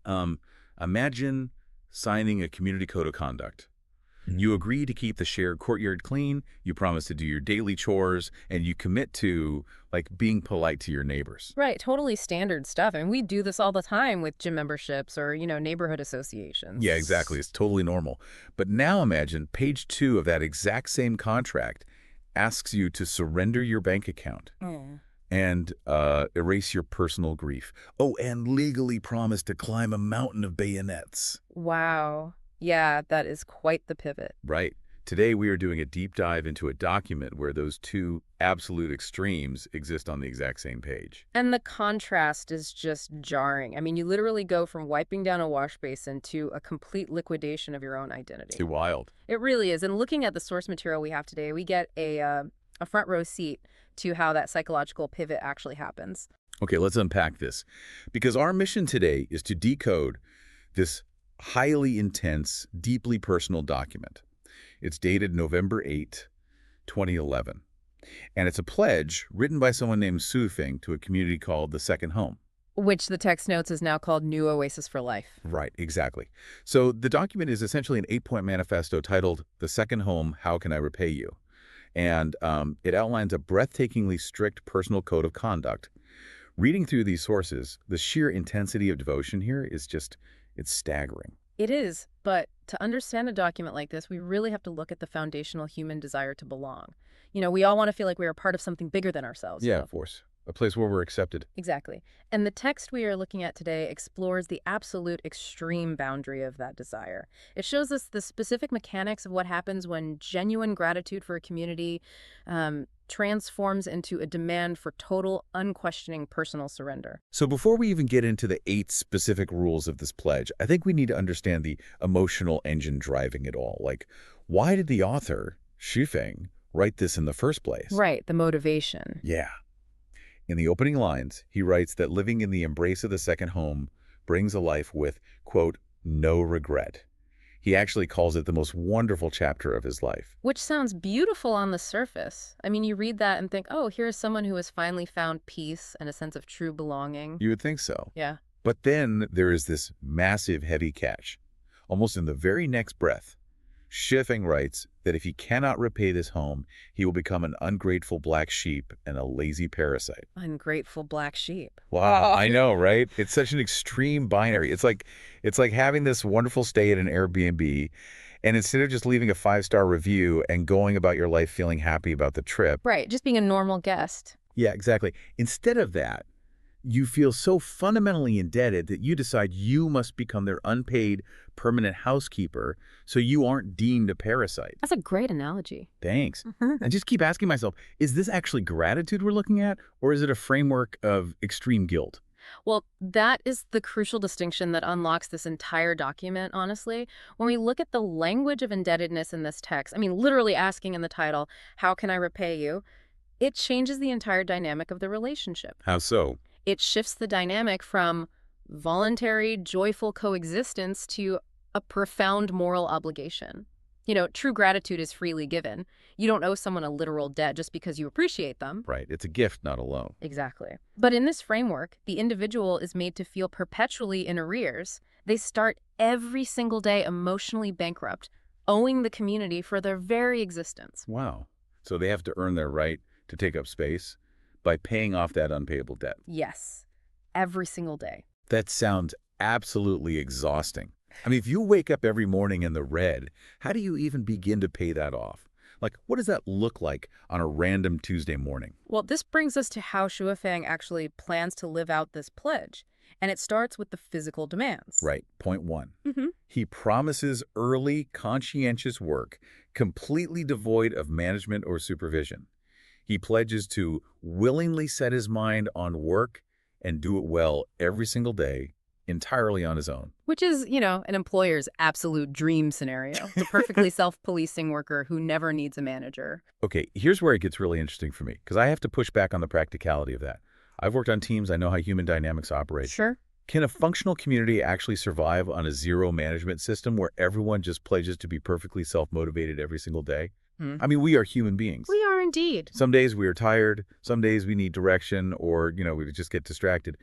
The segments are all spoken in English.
Um, Imagine signing a community code of conduct. You agree to keep the shared courtyard clean, you promise to do your daily chores, and you commit to, like, being polite to your neighbors. Right, totally standard stuff. I mean, we do this all the time with gym memberships or, neighborhood Yeah, exactly. associations. It's totally normal. But now imagine page 2 of that exact same contract asks you to surrender your bank account Mm. and erase your personal grief. Oh, and legally promise to climb a mountain of bayonets. Wow. Yeah, that is quite the pivot. Right. Today, we are doing a deep dive into a document where those two absolute extremes exist on the exact same page. And the contrast is just jarring. I mean, you literally go from wiping down a wash basin to a complete liquidation of your own identity. Too wild. It really is. And looking at the source material we have today, we get a front row seat to how that psychological pivot actually happens. Okay, let's unpack this. Because our mission today is to decode this highly intense, deeply personal document. It's dated November 8, 2011. And it's a pledge written by someone named Su Feng to a community called the Second Home. Which the text notes is now called New Oasis for Life. Right, exactly. So the document is essentially an 8-point manifesto titled The Second Home, How Can I Repay You? And it outlines a breathtakingly strict personal code of conduct. Reading through these sources, the sheer intensity of devotion here is just, it's staggering. It is, but to understand a document like this, we really have to look at the foundational human desire to belong. We all want to feel like we are part of something bigger than ourselves. Yeah, of course. A place where we're accepted. Exactly. And the text we are looking at today explores the absolute extreme boundary of that desire. It shows us the specific mechanics of what happens when genuine gratitude for a community transforms into a demand for total, unquestioning personal surrender. So before we even get into the 8 specific rules of this pledge, I think we need to understand the emotional engine driving it all. Like, why did the author, Xu Feng, write this in the first place? Right, the motivation. Yeah. In the opening lines, he writes that living in the embrace of the second home brings a life with, quote, no regret. He actually calls it the most wonderful chapter of his life. Which sounds beautiful on the surface. I mean, you read that and think, oh, here's someone who has finally found peace and a sense of true belonging. You would think so. Yeah. But then there is this massive heavy catch. Almost in the very next breath, Xu Feng writes that if he cannot repay this home, he will become an ungrateful black sheep and a lazy parasite. Ungrateful black sheep. Wow, I know, right? It's such an extreme binary. It's like having this wonderful stay at an Airbnb, and instead of just leaving a 5-star review and going about your life feeling happy about the trip. Right, just being a normal guest. Yeah, exactly. Instead of that, you feel so fundamentally indebted that you decide you must become their unpaid permanent housekeeper so you aren't deemed a parasite. That's a great analogy. Thanks. I just keep asking myself, is this actually gratitude we're looking at, or is it a framework of extreme guilt? Well, that is the crucial distinction that unlocks this entire document, honestly. When we look at the language of indebtedness in this text, I mean, literally asking in the title, how can I repay you? It changes the entire dynamic of the relationship. How so? It shifts the dynamic from voluntary, joyful coexistence to a profound moral obligation. True gratitude is freely given. You don't owe someone a literal debt just because you appreciate them. Right. It's a gift, not a loan. Exactly. But in this framework, the individual is made to feel perpetually in arrears. They start every single day emotionally bankrupt, owing the community for their very existence. Wow. So they have to earn their right to take up space by paying off that unpayable debt. Yes. Every single day. That sounds absolutely exhausting. I mean, if you wake up every morning in the red, how do you even begin to pay that off? Like, what does that look like on a random Tuesday morning? Well, this brings us to how Xu Feng actually plans to live out this pledge. And it starts with the physical demands. Right. Point 1. Mm-hmm. He promises early, conscientious work, completely devoid of management or supervision. He pledges to willingly set his mind on work and do it well every single day, entirely on his own. Which is, an employer's absolute dream scenario. The perfectly self-policing worker who never needs a manager. Okay, here's where it gets really interesting for me, because I have to push back on the practicality of that. I've worked on teams. I know how human dynamics operate. Sure. Can a functional community actually survive on a zero management system where everyone just pledges to be perfectly self-motivated every single day? I mean, we are human beings. We are indeed. Some days we are tired. Some days we need direction or, we just get distracted.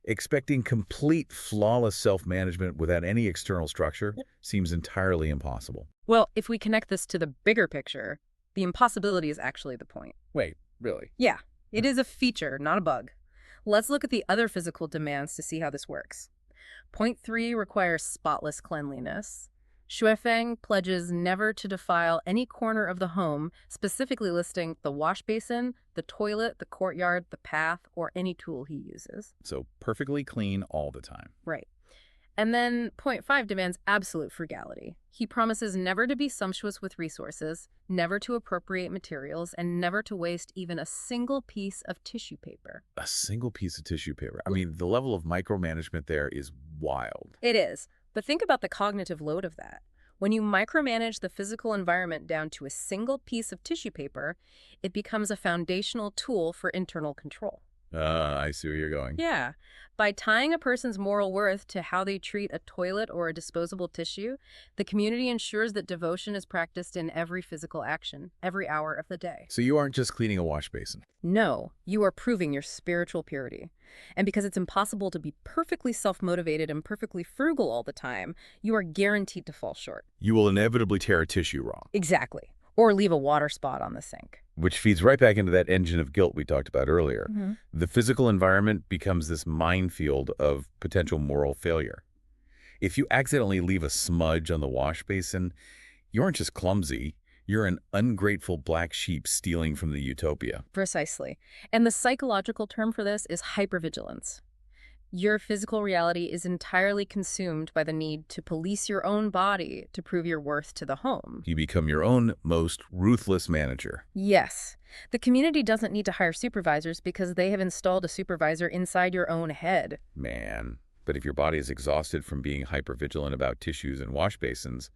Expecting complete, flawless self-management without any external structure seems entirely impossible. Well, if we connect this to the bigger picture, the impossibility is actually the point. Wait, really? Yeah, it is a feature, not a bug. Let's look at the other physical demands to see how this works. Point 3 requires spotless cleanliness. Shuifeng pledges never to defile any corner of the home, specifically listing the wash basin, the toilet, the courtyard, the path, or any tool he uses. So perfectly clean all the time. Right. And then point 5 demands absolute frugality. He promises never to be sumptuous with resources, never to appropriate materials, and never to waste even a single piece of tissue paper. A single piece of tissue paper. I mean, the level of micromanagement there is wild. It is. But think about the cognitive load of that. When you micromanage the physical environment down to a single piece of tissue paper, it becomes a foundational tool for internal control. I see where you're going. Yeah. By tying a person's moral worth to how they treat a toilet or a disposable tissue, the community ensures that devotion is practiced in every physical action, every hour of the day. So you aren't just cleaning a wash basin. No, you are proving your spiritual purity. And because it's impossible to be perfectly self-motivated and perfectly frugal all the time, you are guaranteed to fall short. You will inevitably tear a tissue wrong. Exactly. Or leave a water spot on the sink. Which feeds right back into that engine of guilt we talked about earlier. The physical environment becomes this minefield of potential moral failure. If you accidentally leave a smudge on the wash basin, you aren't just clumsy, you're an ungrateful black sheep stealing from the utopia. Precisely. And the psychological term for this is hypervigilance. Your physical reality is entirely consumed by the need to police your own body to prove your worth to the home. You become your own most ruthless manager. Yes. The community doesn't need to hire supervisors because they have installed a supervisor inside your own head. Man, but if your body is exhausted from being hypervigilant about tissues and wash basins,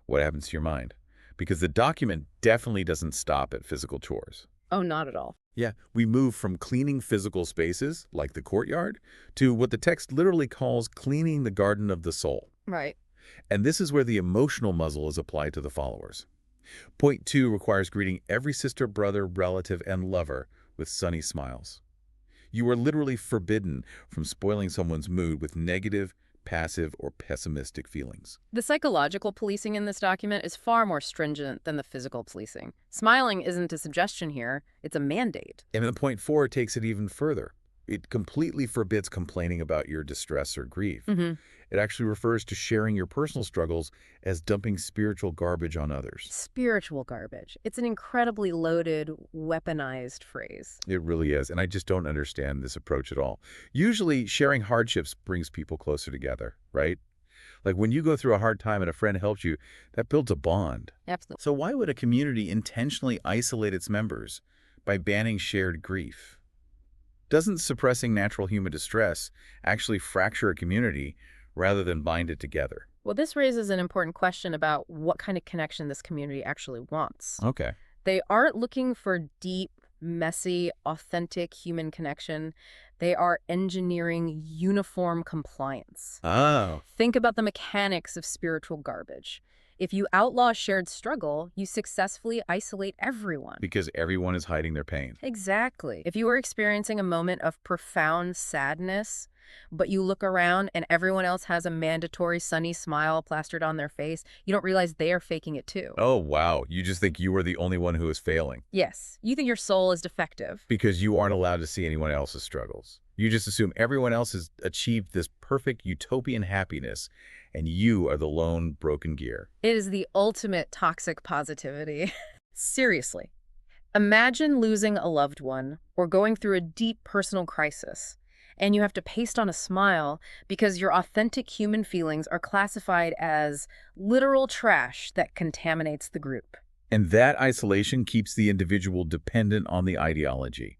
what happens to your mind? Because the document definitely doesn't stop at physical chores. Oh, not at all. Yeah, we move from cleaning physical spaces, like the courtyard, to what the text literally calls cleaning the garden of the soul. Right. And this is where the emotional muzzle is applied to the followers. Point 2 requires greeting every sister, brother, relative, and lover with sunny smiles. You are literally forbidden from spoiling someone's mood with negative, passive, or pessimistic feelings. The psychological policing in this document is far more stringent than the physical policing. Smiling isn't a suggestion here, it's a mandate. And then point 4 takes it even further. It completely forbids complaining about your distress or grief. It actually refers to sharing your personal struggles as dumping spiritual garbage on others. Spiritual garbage. It's an incredibly loaded, weaponized phrase. It really is, and I just don't understand this approach at all. Usually, sharing hardships brings people closer together, right? Like when you go through a hard time and a friend helps you, that builds a bond. Absolutely. So why would a community intentionally isolate its members by banning shared grief? Doesn't suppressing natural human distress actually fracture a community rather than bind it together? Well, this raises an important question about what kind of connection this community actually wants. Okay. They aren't looking for deep, messy, authentic human connection. They are engineering uniform compliance. Oh. Think about the mechanics of spiritual garbage. If you outlaw shared struggle, you successfully isolate everyone. Because everyone is hiding their pain. Exactly. If you are experiencing a moment of profound sadness, but you look around and everyone else has a mandatory sunny smile plastered on their face, you don't realize they are faking it too. Oh, wow. You just think you are the only one who is failing. Yes. You think your soul is defective. Because you aren't allowed to see anyone else's struggles. You just assume everyone else has achieved this perfect utopian happiness, and you are the lone broken gear. It is the ultimate toxic positivity. Seriously. Imagine losing a loved one or going through a deep personal crisis, and you have to paste on a smile because your authentic human feelings are classified as literal trash that contaminates the group. And that isolation keeps the individual dependent on the ideology.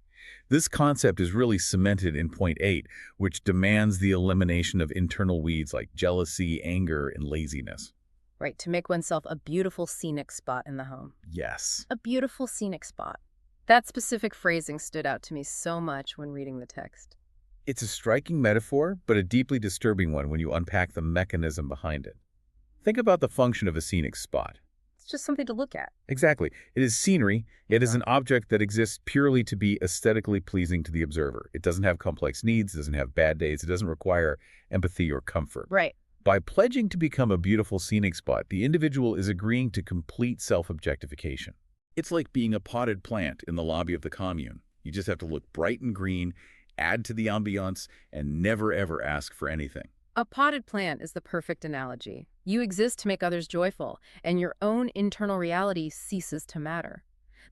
This concept is really cemented in point 8, which demands the elimination of internal weeds like jealousy, anger, and laziness. Right, to make oneself a beautiful scenic spot in the home. Yes. A beautiful scenic spot. That specific phrasing stood out to me so much when reading the text. It's a striking metaphor, but a deeply disturbing one when you unpack the mechanism behind it. Think about the function of a scenic spot. It's just something to look at. Exactly. It is scenery. It is Sure. an object that exists purely to be aesthetically pleasing to the observer. It doesn't have complex needs, it doesn't have bad days, it doesn't require empathy or comfort. Right. By pledging to become a beautiful scenic spot, the individual is agreeing to complete self-objectification. It's like being a potted plant in the lobby of the commune. You just have to look bright and green, add to the ambiance, and never ever ask for anything. A potted plant is the perfect analogy. You exist to make others joyful, and your own internal reality ceases to matter.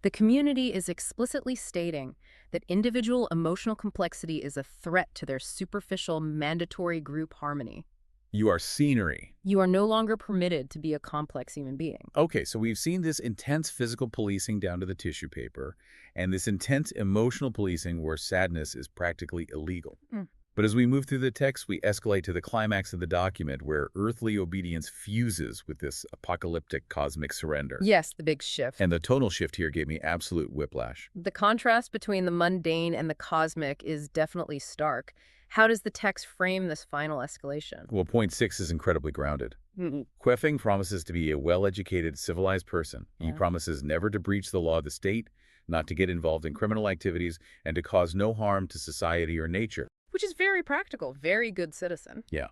The community is explicitly stating that individual emotional complexity is a threat to their superficial, mandatory group harmony. You are scenery. You are no longer permitted to be a complex human being. Okay, so we've seen this intense physical policing down to the tissue paper, and this intense emotional policing where sadness is practically illegal. Mm. But as we move through the text, we escalate to the climax of the document where earthly obedience fuses with this apocalyptic cosmic surrender. Yes, the big shift. And the tonal shift here gave me absolute whiplash. The contrast between the mundane and the cosmic is definitely stark. How does the text frame this final escalation? Well, point 6 is incredibly grounded. Queffing promises to be a well-educated, civilized person. He Yeah. promises never to breach the law of the state, not to get involved in criminal activities, and to cause no harm to society or nature. Which is very practical, very good citizen. Yeah.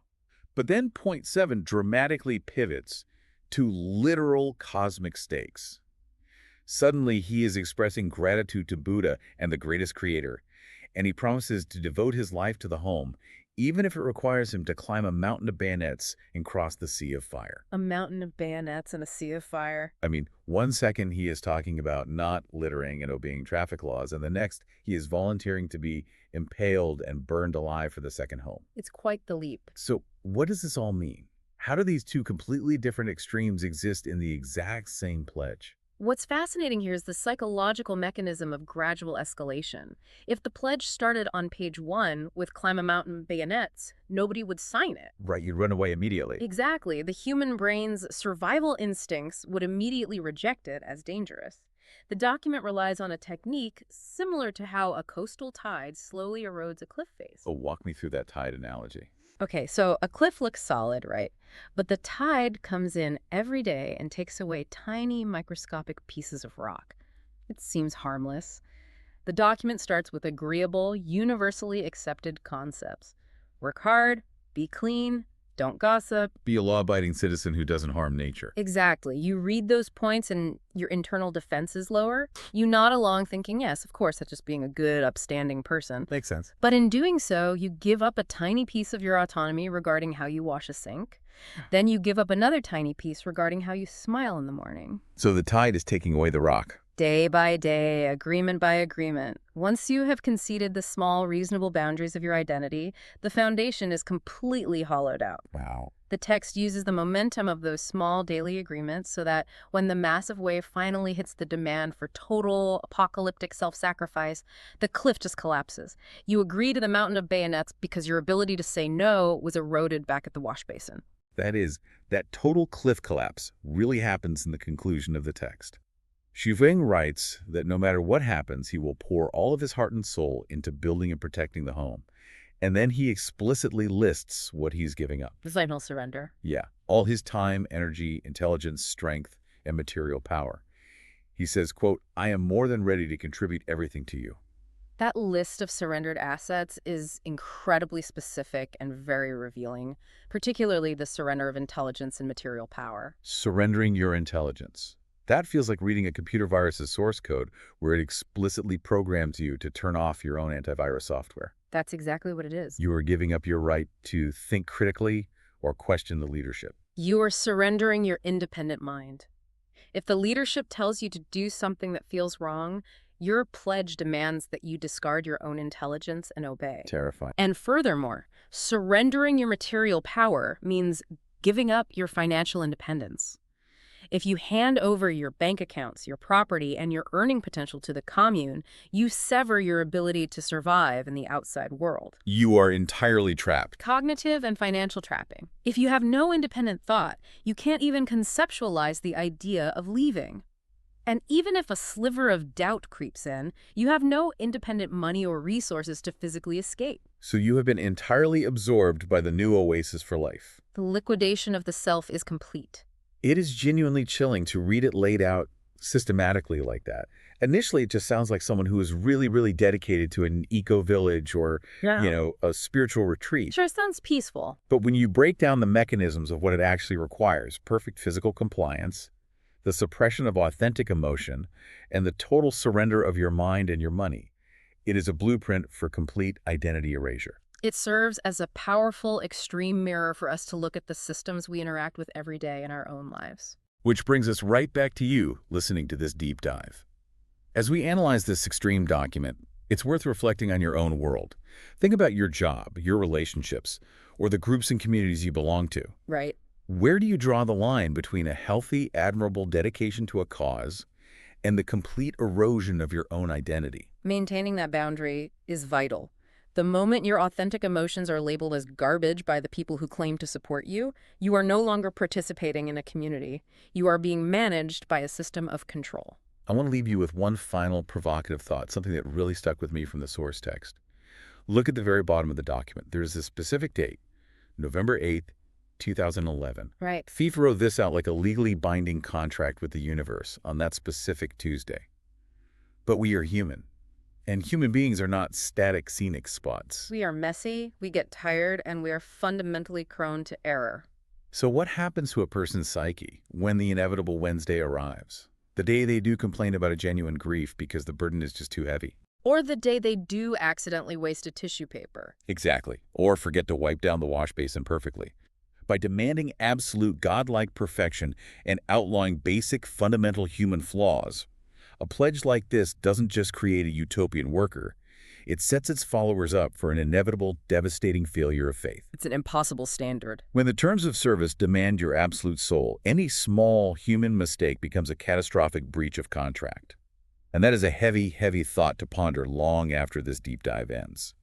But then point 7 dramatically pivots to literal cosmic stakes. Suddenly, he is expressing gratitude to Buddha and the greatest creator, and he promises to devote his life to the home, even if it requires him to climb a mountain of bayonets and cross the sea of fire. A mountain of bayonets and a sea of fire. I mean, one second he is talking about not littering and obeying traffic laws, and the next he is volunteering to be impaled and burned alive for the second home. It's quite the leap. So what does this all mean? How do these two completely different extremes exist in the exact same pledge? What's fascinating here is the psychological mechanism of gradual escalation. If the pledge started on page 1 with climb a mountain bayonets, nobody would sign it. Right, you'd run away immediately. Exactly. The human brain's survival instincts would immediately reject it as dangerous. The document relies on a technique similar to how a coastal tide slowly erodes a cliff face. Oh, walk me through that tide analogy. Okay, so a cliff looks solid, right? But the tide comes in every day and takes away tiny microscopic pieces of rock. It seems harmless. The document starts with agreeable, universally accepted concepts. Work hard, be clean, don't gossip. Be a law-abiding citizen who doesn't harm nature. Exactly. You read those points and your internal defense is lower. You nod along thinking, yes, of course, that's just being a good, upstanding person. Makes sense. But in doing so, you give up a tiny piece of your autonomy regarding how you wash a sink. Then you give up another tiny piece regarding how you smile in the morning. So the tide is taking away the rock. Day by day, agreement by agreement. Once you have conceded the small, reasonable boundaries of your identity, the foundation is completely hollowed out. Wow. The text uses the momentum of those small daily agreements so that when the massive wave finally hits the demand for total apocalyptic self-sacrifice, the cliff just collapses. You agree to the mountain of bayonets because your ability to say no was eroded back at the wash basin. That total cliff collapse really happens in the conclusion of the text. Xu Feng writes that no matter what happens, he will pour all of his heart and soul into building and protecting the home. And then he explicitly lists what he's giving up. The final surrender. Yeah, all his time, energy, intelligence, strength, and material power. He says, quote, "I am more than ready to contribute everything to you." That list of surrendered assets is incredibly specific and very revealing, particularly the surrender of intelligence and material power. Surrendering your intelligence. That feels like reading a computer virus's source code where it explicitly programs you to turn off your own antivirus software. That's exactly what it is. You are giving up your right to think critically or question the leadership. You are surrendering your independent mind. If the leadership tells you to do something that feels wrong, your pledge demands that you discard your own intelligence and obey. Terrifying. And furthermore, surrendering your material power means giving up your financial independence. If you hand over your bank accounts, your property, and your earning potential to the commune, you sever your ability to survive in the outside world. You are entirely trapped. Cognitive and financial trapping. If you have no independent thought, you can't even conceptualize the idea of leaving. And even if a sliver of doubt creeps in, you have no independent money or resources to physically escape. So you have been entirely absorbed by the new oasis for life. The liquidation of the self is complete. It is genuinely chilling to read it laid out systematically like that. Initially, it just sounds like someone who is really, really dedicated to an eco-village or, Yeah. a spiritual retreat. Sure sounds peaceful. But when you break down the mechanisms of what it actually requires, perfect physical compliance, the suppression of authentic emotion, and the total surrender of your mind and your money, it is a blueprint for complete identity erasure. It serves as a powerful, extreme mirror for us to look at the systems we interact with every day in our own lives. Which brings us right back to you listening to this deep dive. As we analyze this extreme document, it's worth reflecting on your own world. Think about your job, your relationships, or the groups and communities you belong to. Right. Where do you draw the line between a healthy, admirable dedication to a cause and the complete erosion of your own identity? Maintaining that boundary is vital. The moment your authentic emotions are labeled as garbage by the people who claim to support you, you are no longer participating in a community. You are being managed by a system of control. I want to leave you with one final provocative thought, something that really stuck with me from the source text. Look at the very bottom of the document. There's a specific date, November 8th, 2011. Right. FIFA wrote this out like a legally binding contract with the universe on that specific Tuesday. But we are human, and human beings are not static scenic spots. We are messy, we get tired, and we are fundamentally prone to error. So what happens to a person's psyche when the inevitable Wednesday arrives? The day they do complain about a genuine grief because the burden is just too heavy. Or the day they do accidentally waste a tissue paper. Exactly. Or forget to wipe down the wash basin perfectly. By demanding absolute godlike perfection and outlawing basic fundamental human flaws, a pledge like this doesn't just create a utopian worker, it sets its followers up for an inevitable, devastating failure of faith. It's an impossible standard. When the terms of service demand your absolute soul, any small human mistake becomes a catastrophic breach of contract. And that is a heavy, heavy thought to ponder long after this deep dive ends.